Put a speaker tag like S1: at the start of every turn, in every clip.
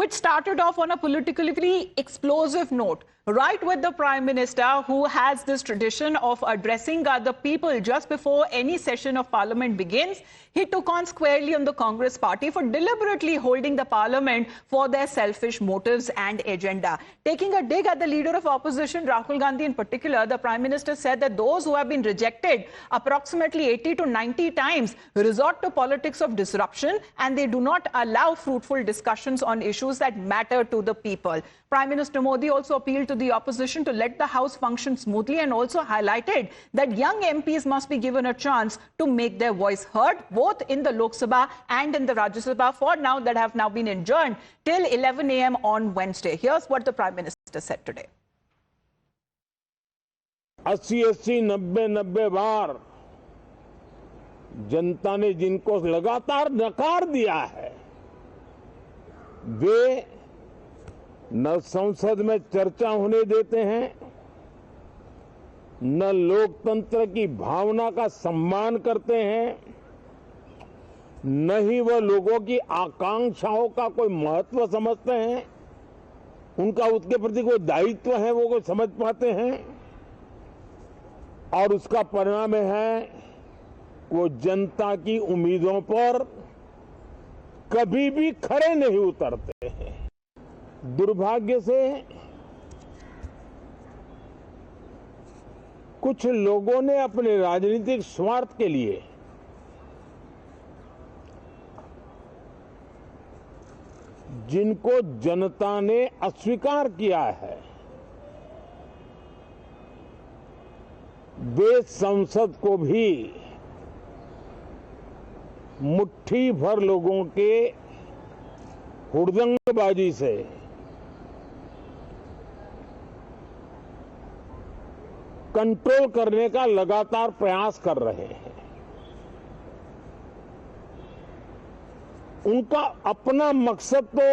S1: which started off on a politically explosive note. Right with the Prime Minister, who has this tradition of addressing the people just before any session of Parliament begins. He took on squarely on the Congress party for deliberately holding the Parliament for their selfish motives and agenda. Taking a dig at the leader of opposition, Rahul Gandhi in particular, the Prime Minister said that those who have been rejected approximately 80 to 90 times resort to politics of disruption, and they do not allow fruitful discussions on issues that matter to the people. Prime Minister Modi also appealed to the opposition to let the House function smoothly, and also highlighted that young MPs must be given a chance to make their voice heard, both in the Lok Sabha and in the Rajya Sabha, for now that have now been adjourned till 11 a.m. on Wednesday. Here's what the Prime Minister said today.
S2: 80-80, 90-90 बार जनता ने जिनको लगातार नकार दिया है, वे न संसद में चर्चा होने देते हैं, न लोकतंत्र की भावना का सम्मान करते हैं, न ही वह लोगों की आकांक्षाओं का कोई महत्व समझते हैं, उनका उसके प्रति कोई दायित्व है वो कोई समझ पाते हैं, और उसका परिणाम है वो जनता की उम्मीदों पर कभी भी खरे नहीं उतरते हैं। दुर्भाग्य से कुछ लोगों ने अपने राजनीतिक स्वार्थ के लिए जिनको जनता ने अस्वीकार किया है, वे संसद को भी मुट्ठी भर लोगों के हुड़दंगबाजी से कंट्रोल करने का लगातार प्रयास कर रहे हैं। उनका अपना मकसद तो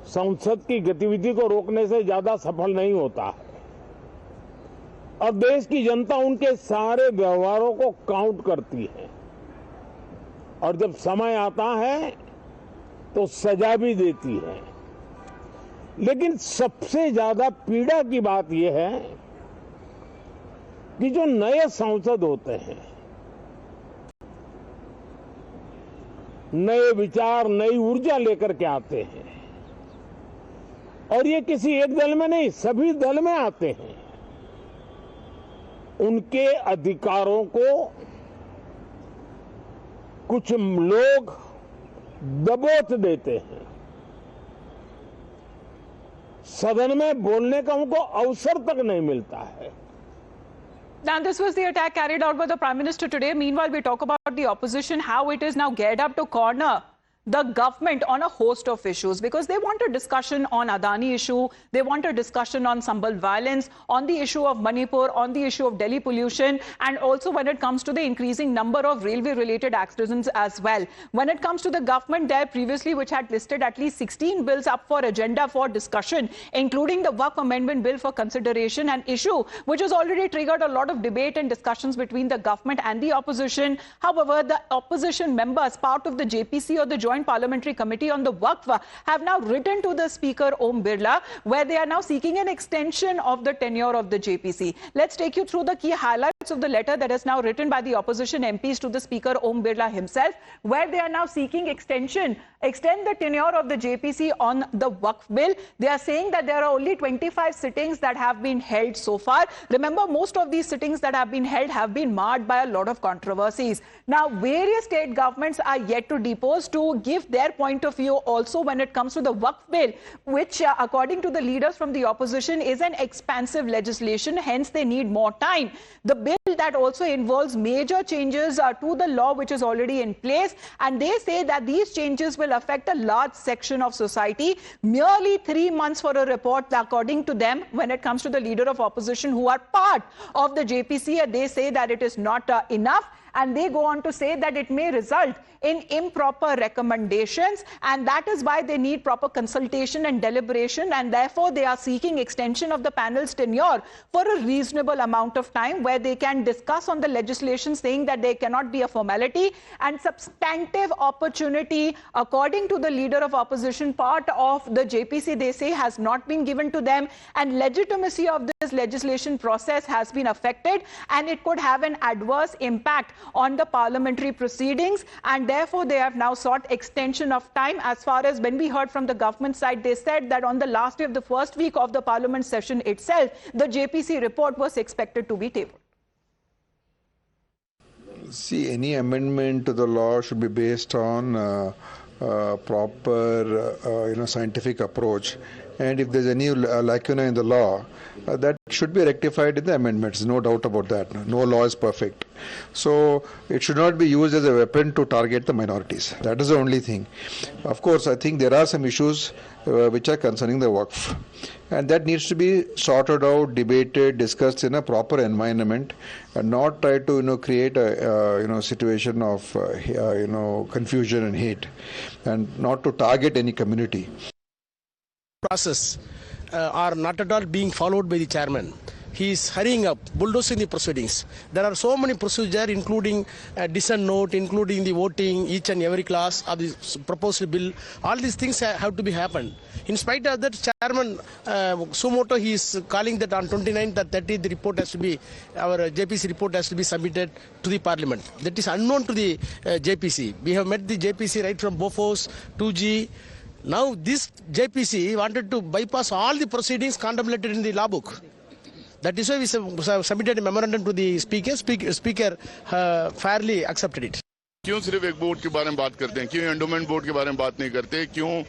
S2: संसद की गतिविधि को रोकने से ज्यादा सफल नहीं होता है, और देश की जनता उनके सारे व्यवहारों को काउंट करती है, और जब समय आता है तो सजा भी देती है। लेकिन सबसे ज्यादा पीड़ा की बात यह है कि जो नए सांसद होते हैं, नए विचार, नई ऊर्जा लेकर के आते हैं, और ये किसी एक दल में नहीं, सभी दल में आते हैं, उनके अधिकारों को कुछ लोग दबोच देते हैं। सदन में बोलने का उनको अवसर तक नहीं मिलता है।
S1: Now, this was the attack carried out by the Prime Minister today. Meanwhile, we talk about the opposition, how it is now geared up to corner the government on a host of issues, because they want a discussion on Adani issue, they want a discussion on Sambal violence, on the issue of Manipur, on the issue of Delhi pollution, and also when it comes to the increasing number of railway-related accidents as well. When it comes to the government there previously, which had listed at least 16 bills up for agenda for discussion, including the Waqf Amendment Bill for consideration, an issue which has already triggered a lot of debate and discussions between the government and the opposition. However, the opposition members, part of the JPC or the Joint Parliamentary Committee on the Waqf, have now written to the Speaker Om Birla, where they are now seeking an extension of the tenure of the JPC. Let's take you through the key highlights of the letter that is now written by the opposition MPs to the Speaker Om Birla himself, where they are now seeking extend the tenure of the JPC on the Waqf bill. They are saying that there are only 25 sittings that have been held so far. Remember, most of these sittings that have been held have been marred by a lot of controversies. Now, various state governments are yet to depose to give their point of view also when it comes to the Waqf bill, which according to the leaders from the opposition is an expansive legislation, hence they need more time. The bill that also involves major changes to the law which is already in place, and they say that these changes will affect a large section of society. Merely 3 months for a report, according to them, when it comes to the leader of opposition who are part of the JPC, they say that it is not enough. And they go on to say that it may result in improper recommendations, and that is why they need proper consultation and deliberation, and therefore they are seeking extension of the panel's tenure for a reasonable amount of time where they can discuss on the legislation, saying that there cannot be a formality and substantive opportunity, according to the leader of opposition, part of the JPC, they say, has not been given to them, and legitimacy of this legislation process has been affected, and it could have an adverse impact on the parliamentary proceedings, and therefore they have now sought extension of time. As far as when we heard from the government side, they said that on the last day of the first week of the parliament session itself, the JPC report was expected to be tabled.
S3: See, any amendment to the law should be based on proper, scientific approach. And if there's any lacuna in the law, that should be rectified in the amendments. No doubt about that. No law is perfect. So it should not be used as a weapon to target the minorities. That is the only thing. Of course, I think there are some issues which are concerning the Waqf. And that needs to be sorted out, debated, discussed in a proper environment, and not try to create a situation of confusion and hate, and not to target any community.
S4: Process are not at all being followed by the chairman. He is hurrying up, bulldozing the proceedings. There are so many procedures, including dissent note, including the voting, each and every class of the proposed bill. All these things have to be happened. In spite of that, Chairman Sumoto, he is calling that on 29th or 30th, the report has to be, our JPC report has to be submitted to the Parliament. That is unknown to the JPC. We have met the JPC right from Bofors, 2G. Now this JPC wanted to bypass all the proceedings contemplated in the law book. That is why we submitted a memorandum to the Speaker. Speaker fairly accepted it.
S5: क्यों सिर्फ एक board के बारे में बात करते हैं, क्यों एंडोमेंट बोर्ड के बारे में बात नहीं करते, क्यों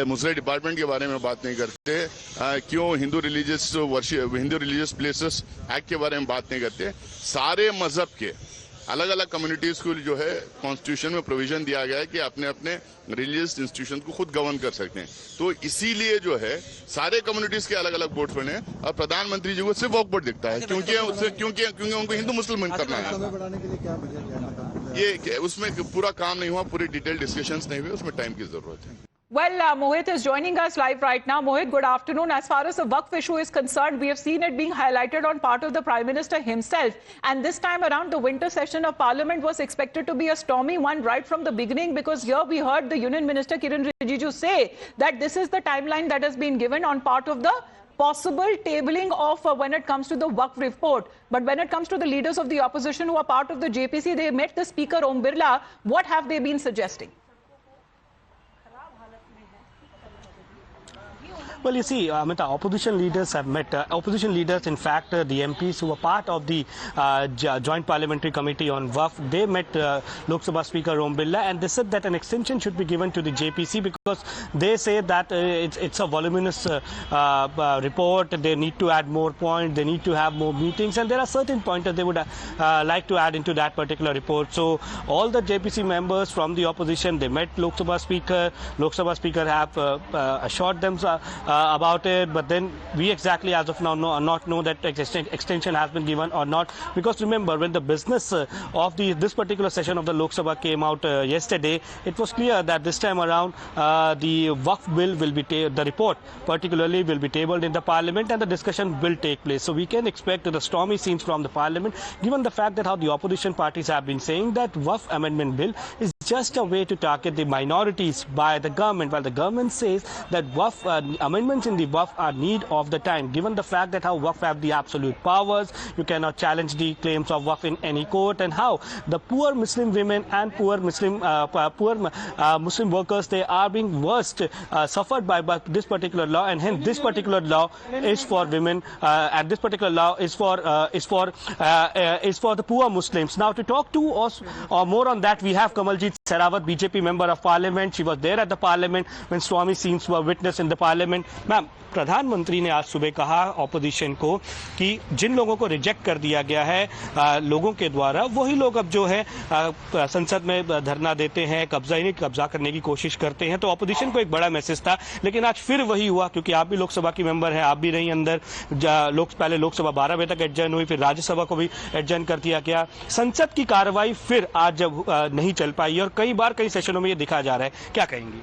S5: मुस्लिम डिपार्टमेंट के बारे में बात नहीं करते, क्यों हिंदू रिलीजियस प्लेसेस एक्ट के बारे में बात नहीं करते। सारे मजहब के अलग अलग कम्युनिटीज को जो है कॉन्स्टिट्यूशन में प्रोविजन दिया गया है कि अपने अपने रिलीजियस इंस्टीट्यूशन को खुद गवर्न कर सकते हैं। तो इसीलिए जो है सारे कम्युनिटीज के अलग अलग बोर्ड बने और प्रधानमंत्री जी को सिर्फ वक्फ बोर्ड दिखता है, क्योंकि उनको हिंदू मुसलमान करना है। ये उसमें पूरा काम नहीं हुआ, पूरी डिटेल डिस्कशंस नहीं हुए, उसमें टाइम की जरूरत है।
S1: Well, Mohit is joining us live right now. Mohit, good afternoon. As far as the Waqf issue is concerned, we have seen it being highlighted on part of the Prime Minister himself. And this time around, the winter session of Parliament was expected to be a stormy one right from the beginning, because here we heard the Union Minister Kiren Rijiju say that this is the timeline that has been given on part of the possible tabling of when it comes to the Waqf report. But when it comes to the leaders of the opposition who are part of the JPC, they met the Speaker Om Birla. What have they been suggesting?
S4: Well, you see, the opposition leaders have met. Opposition leaders, in fact, the MPs who were part of the Joint Parliamentary Committee on Waqf, they met Lok Sabha Speaker Om Birla, and they said that an extension should be given to the JPC because they say that it's a voluminous report. They need to add more points, they need to have more meetings, and there are certain points that they would like to add into that particular report. So all the JPC members from the opposition, they met Lok Sabha Speaker. Lok Sabha Speaker have assured them about it, but then we exactly as of now not know that extension has been given or not, because remember, when the business of this particular session of the Lok Sabha came out yesterday, it was clear that this time around the Waqf bill will be the report particularly will be tabled in the Parliament, and the discussion will take place. So we can expect the stormy scenes from the Parliament, given the fact that how the opposition parties have been saying that Waqf amendment bill is just a way to target the minorities by the government, while the government says that Waqf amendments in the Waqf are need of the time, given the fact that how Waqf have the absolute powers, you cannot challenge the claims of Waqf in any court, and how the poor Muslim women and poor Muslim workers, they are being worst suffered by this particular law, and hence this particular law is for women, and this particular law is for the poor Muslims. Now, to talk to us or more on that, we have Kamaljeet Serawat, BJP member of parliament, she was there at the parliament when Swami scenes were witnessed in the parliament. Ma'am, प्रधानमंत्री ने आज सुबह कहा opposition को कि जिन लोगों को reject कर दिया गया है लोगों के द्वारा, वही लोग अब जो है संसद में धरना देते हैं, कब्जा करने की कोशिश करते हैं। तो ऑपोजिशन को एक बड़ा मैसेज था, लेकिन आज फिर वही हुआ, क्योंकि आप भी लोकसभा की मेंबर हैं, आप भी रही अंदर। पहले लोकसभा 12 बजे तक एडजर्न हुई, फिर राज्यसभा को भी एडजर्न कर दिया गया। संसद की कार्रवाई फिर आज जब नहीं चल पाई और कई बार कई सेशनों में ये दिखा जा रहा है, क्या कहेंगी?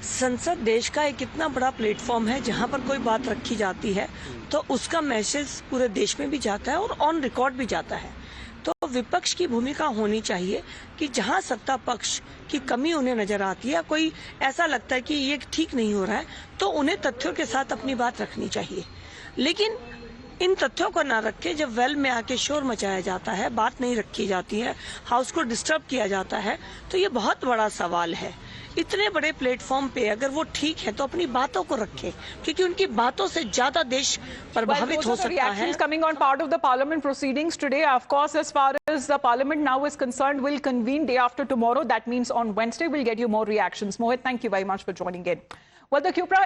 S6: संसद देश का एक इतना बड़ा प्लेटफॉर्म है जहां पर कोई बात रखी जाती है तो उसका मैसेज पूरे देश में भी जाता है और ऑन रिकॉर्ड भी जाता है। तो विपक्ष की भूमिका होनी चाहिए कि जहां सत्ता पक्ष की कमी उन्हें नजर आती है, कोई ऐसा लगता है कि ये ठीक नहीं हो रहा है, तो उन्हें तथ्यों के साथ अपनी बात रखनी चाहिए। लेकिन इन तथ्यों को ना रख के जब वेल में आके शोर मचाया जाता है, बात नहीं रखी जाती है, हाउस को डिस्टर्ब किया जाता है, तो ये बहुत बड़ा सवाल है। इतने बड़े प्लेटफॉर्म पे अगर वो ठीक है तो अपनी बातों को रखें, क्योंकि उनकी बातों से ज्यादा देश प्रभावित हो सकता है।
S1: Reactions coming on part of the parliament proceedings today. Of course, as far as the parliament now is concerned, will convene day after tomorrow. That means on Wednesday we'll get you more reactions. Mohit, thank you very much for joining in. Well, the QPRA